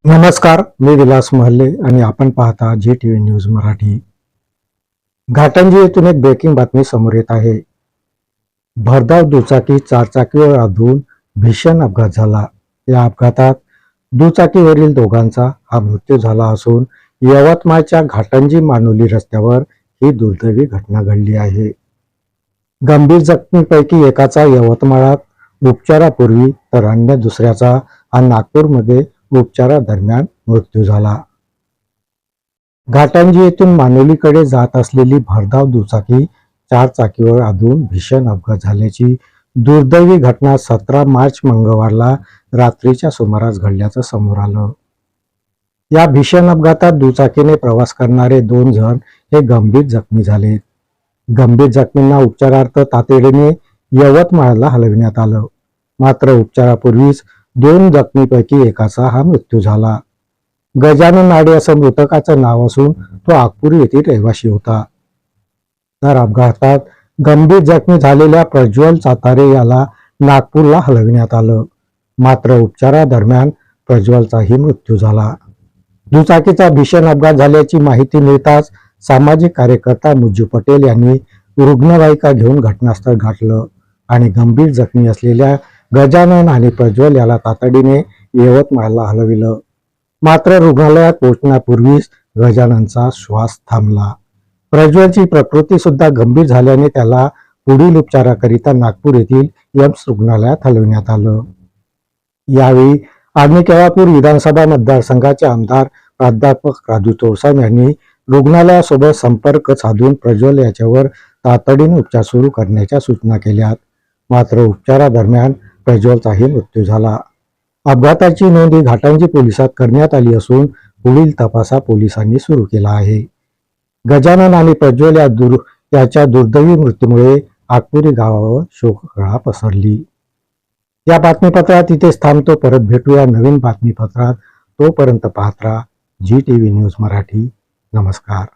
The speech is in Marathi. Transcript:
नमस्कार, मी विलास महल्ले आणि आपण पाहता जी टीव्ही न्यूज मराठी. घाटंजी येथून एक ब्रेकिंग बातमी समोर येत आहे. भरधाव दुचाकी चारचाकीवर आदळून भीषण अपघात झाला. या अपघातात दुचाकीवरील दोघांचा हा मृत्यू झाला असून यवतमाळच्या घाटंजी मानोली रस्त्यावर ही दुर्दैवी घटना घडली आहे. गंभीर जखमींपैकी एकाचा यवतमाळात उपचारापूर्वी तर अन्य दुसऱ्याचा हा नागपूरमध्ये उपचारादरम्यान मृत्यू झाला. घाटंजी येथून मानोलीकडे जात असलेली भरधाव दुचाकी चारचाकीवर आदळून भीषण अपघात झाल्याची दुर्दैवी घटना 17 मार्च मंगळवारला रात्रीच्या सुमारास घडल्याचं समोर आलं. या भीषण अपघातात दुचाकीने प्रवास करणारे 2 जण हे गंभीर जखमी झाले. गंभीर जखमींना उपचारार्थ तातडीने यवतमाळला हलविण्यात आलं. मात्र उपचारापूर्वीच 2 जखमीपैकी एकाचा हा मृत्यू झाला. गजानन आडे असं मृतकाचं नाव असून तो आगपुरी येथील रहिवासी होता. तर अपघातात गंभीर जखमी झालेल्या प्रज्वल चातारे याला नागपूरला हलविण्यात आलं. मात्र उपचारादरम्यान प्रज्वलचाही मृत्यू झाला. दुचाकीचा भीषण अपघात झाल्याची माहिती मिळताच सामाजिक कार्यकर्ता मुज्जू पटेल यांनी रुग्णवाहिका घेऊन घटनास्थळ गाठलं आणि गंभीर जखमी असलेल्या गजानन आणि प्रज्वल याला तातडीने यवतमाळला हलविलं. मात्र रुग्णालयात पोहोचण्यापूर्वीच गजाननचा श्वास थांबला. प्रज्वलची प्रकृती सुद्धा गंभीर झाल्याने त्याला पुढील उपचाराकरिता नागपूर येथील एम्स रुग्णालयात हलविण्यात आलं. यावेळी आर्मी केळापूर विधानसभा मतदारसंघाचे आमदार प्राध्यापक राजू तोळसाम यांनी रुग्णालयासोबत संपर्क साधून प्रज्वल याच्यावर तातडीने उपचार सुरू करण्याच्या सूचना केल्या. मात्र उपचारादरम्यान प्रज्वलचाही मृत्यू झाला. अपघाताची नोंद ही घाटंजी पोलिसात करण्यात आली असून पुढील तपास पोलिसांनी सुरू केला आहे. गजानन आणि प्रज्वल याच्या दुर्दैवी मृत्यूमुळे आगपुरी गावावर शोककळा पसरली. या बातमीपत्रात इथेच थांबतो. परत भेटूया नवीन बातमीपत्रात. तोपर्यंत पाहत राहा जी टीव्ही न्यूज मराठी. नमस्कार.